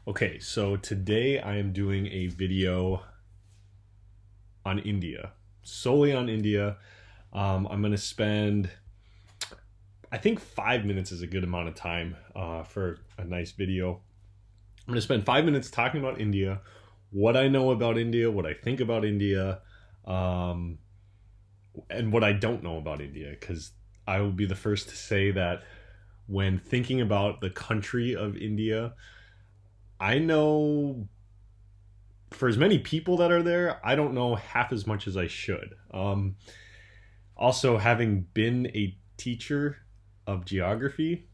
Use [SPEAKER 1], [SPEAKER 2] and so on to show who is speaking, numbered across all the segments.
[SPEAKER 1] Okay, so today I am doing a video on India, solely on India. I'm going to spend, I think 5 minutes is a good amount of time for a nice video. I'm going to spend 5 minutes talking about India, what I know about India, what I think about India, um, and what I don't know about India, because I will be the first to say that when thinking about the country of India, I know for as many people that are there, I don't know half as much as I should. Also, having been a teacher of geography,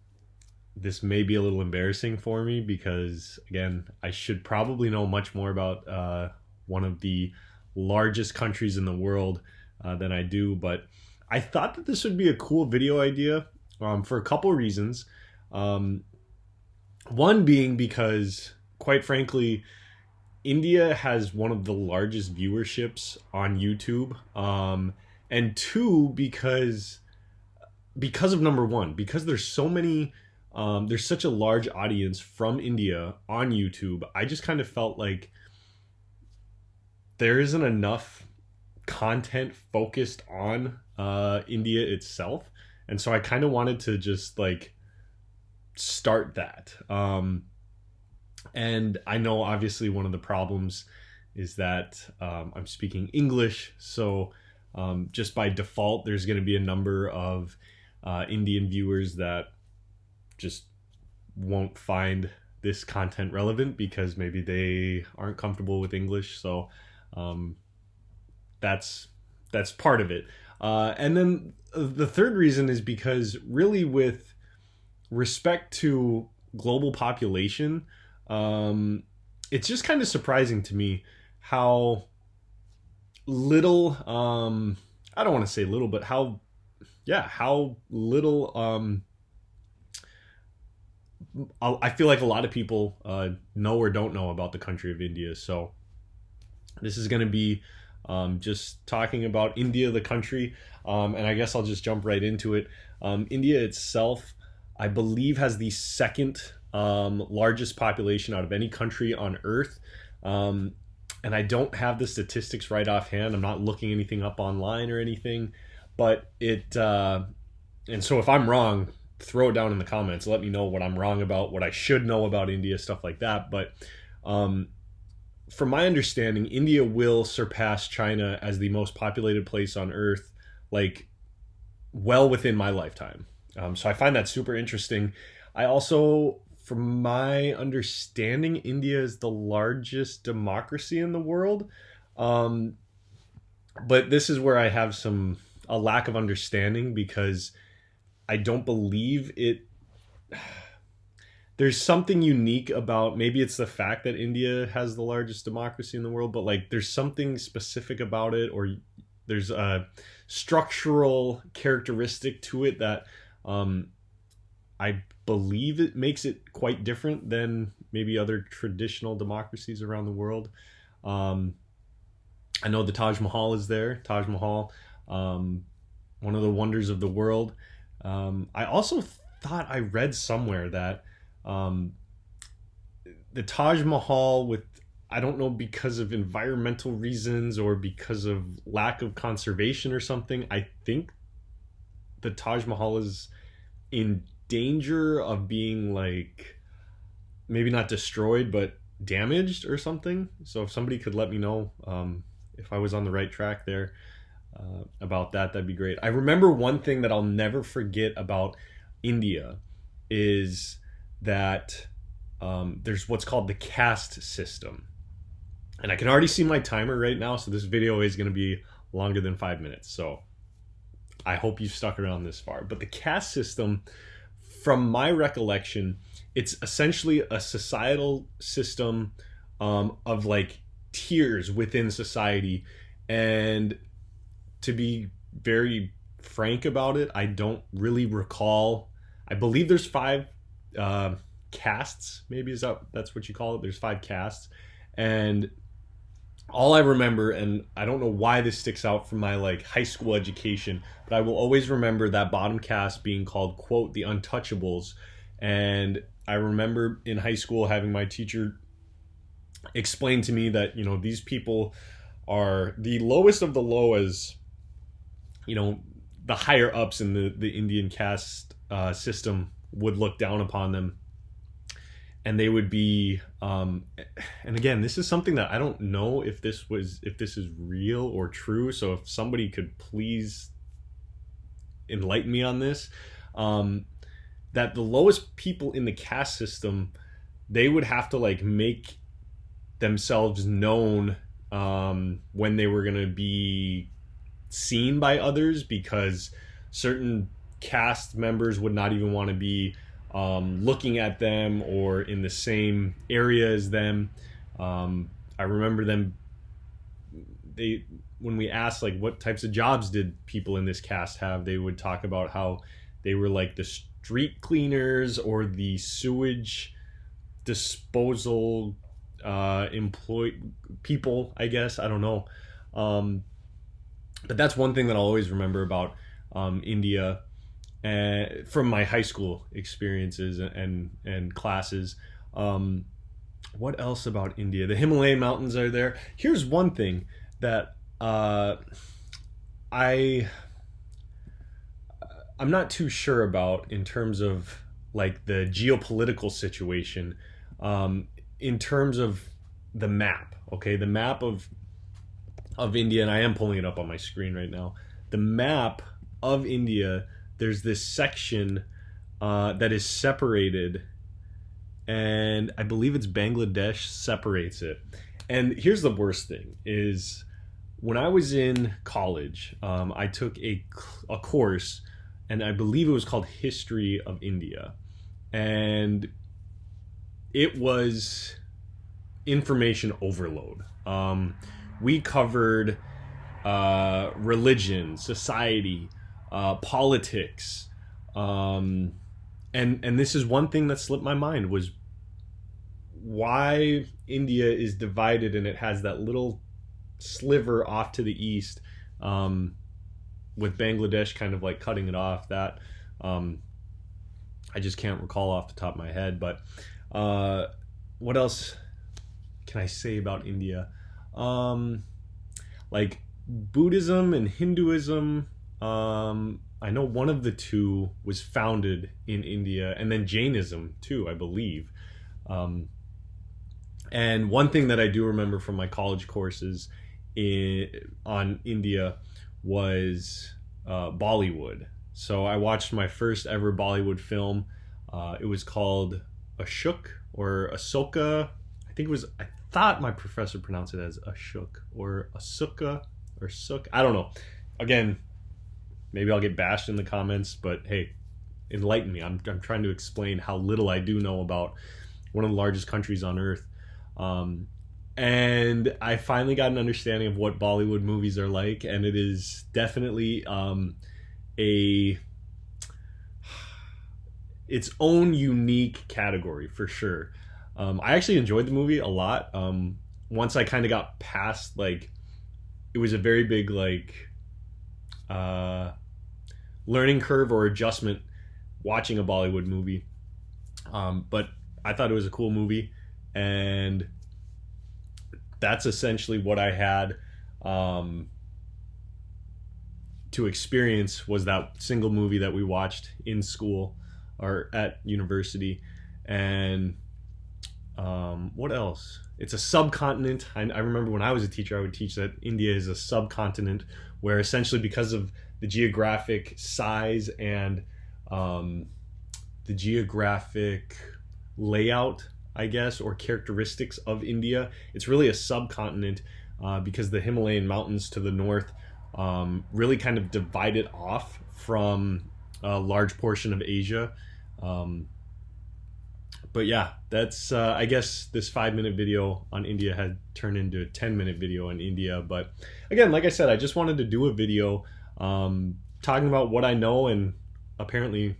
[SPEAKER 1] this may be a little embarrassing for me because, again, I should probably know much more about one of the largest countries in the world than I do. But I thought that this would be a cool video idea for a couple reasons. Um, One being because, quite frankly, India has one of the largest viewerships on YouTube, and two because of number one, because there's so many, there's such a large audience from India on YouTube. I just kind of felt like there isn't enough content focused on India itself, and so I kind of wanted to just like start that. And I know obviously one of the problems is that I'm speaking English. So just by default, there's going to be a number of Indian viewers that just won't find this content relevant because maybe they aren't comfortable with English. So um, that's that's part of it. And then the third reason is because really with respect to global population, um, it's just kind of surprising to me how little, I don't want to say little, but how little, I feel like a lot of people know or don't know about the country of India. So this is going to be just talking about India, the country, and I guess I'll just jump right into it. India itself, I believe, has the second largest population out of any country on Earth. And I don't have the statistics right offhand. I'm not looking anything up online or anything, but and so if I'm wrong, throw it down in the comments. Let me know what I'm wrong about, what I should know about India, stuff like that. But um, from my understanding, India will surpass China as the most populated place on Earth, like well within my lifetime. So I find that super interesting. I also, from my understanding, India is the largest democracy in the world. Um, but this is where I have a lack of understanding because I don't believe it. There's something unique about, maybe it's the fact that India has the largest democracy in the world, but like there's something specific about it, or there's a structural characteristic to it that um, I believe it makes it quite different than maybe other traditional democracies around the world. Um, I know the Taj Mahal is there. Taj Mahal, um, one of the wonders of the world. I also thought I read somewhere that um, the Taj Mahal, with, I don't know, because of environmental reasons or because of lack of conservation or something, I think the Taj Mahal is in danger of being like maybe not destroyed but damaged or something. So if somebody could let me know if I was on the right track there about that, that'd be great. I remember one thing that I'll never forget about India is that there's what's called the caste system, and I can already see my timer right now, so this video is going to be longer than 5 minutes. So I hope you've stuck around this far. But the caste system, from my recollection, it's essentially a societal system of like tiers within society. And to be very frank about it, I don't really recall. I believe there's five castes, maybe that's what you call it. There's five castes. And all I remember, and I don't know why this sticks out from my like high school education, but I will always remember that bottom caste being called, quote, the untouchables. And I remember in high school having my teacher explain to me that, these people are the lowest of the low, as, the higher ups in the Indian caste system would look down upon them. And they would be, and again, this is something that I don't know if this is real or true. So if somebody could please enlighten me on this, that the lowest people in the caste system, they would have to like make themselves known when they were going to be seen by others, because certain caste members would not even want to be looking at them or in the same area as them. I remember when we asked like what types of jobs did people in this caste have, they would talk about how they were like the street cleaners or the sewage disposal people, I guess. I don't know. But that's one thing that I'll always remember about India, from my high school experiences and classes. What else about India? The Himalayan mountains are there. Here's one thing that I'm not too sure about in terms of like the geopolitical situation, in terms of the map. Okay, the map of India, and I am pulling it up on my screen right now. The map of India, there's this section that is separated, and I believe it's Bangladesh separates it. And here's the worst thing is, when I was in college, I took a course, and I believe it was called History of India. And it was information overload. We covered religion, society, politics, and this is one thing that slipped my mind, was why India is divided, and it has that little sliver off to the east, with Bangladesh kind of like cutting it off. That I just can't recall off the top of my head. But what else can I say about India? Like Buddhism and Hinduism, I know one of the two was founded in India, and then Jainism too, I believe. And one thing that I do remember from my college courses on India was Bollywood. So I watched my first ever Bollywood film. It was called Ashok or Asoka. I thought my professor pronounced it as Ashok or Asuka or Suk. I don't know. Again, maybe I'll get bashed in the comments, but hey, enlighten me. I'm trying to explain how little I do know about one of the largest countries on earth. And I finally got an understanding of what Bollywood movies are like, and it is definitely its own unique category for sure. I actually enjoyed the movie a lot. Once I kind of got past, like, it was a very big like learning curve or adjustment watching a Bollywood movie. But I thought it was a cool movie, and that's essentially what I had to experience, was that single movie that we watched in school or at university. And what else? It's a subcontinent. I remember when I was a teacher, I would teach that India is a subcontinent, where essentially because of the geographic size and the geographic layout, I guess, or characteristics of India, it's really a subcontinent, because the Himalayan mountains to the north really kind of divide it off from a large portion of Asia. But yeah, that's I guess this 5-minute video on India had turned into a 10-minute video on India. But again, like I said, I just wanted to do a video talking about what I know, and apparently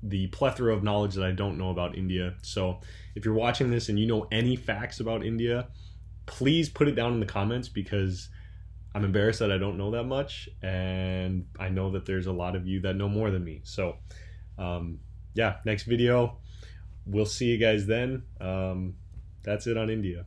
[SPEAKER 1] the plethora of knowledge that I don't know about India. So if you're watching this and you know any facts about India, please put it down in the comments, because I'm embarrassed that I don't know that much, and I know that there's a lot of you that know more than me. So yeah, next video, we'll see you guys then. That's it on India.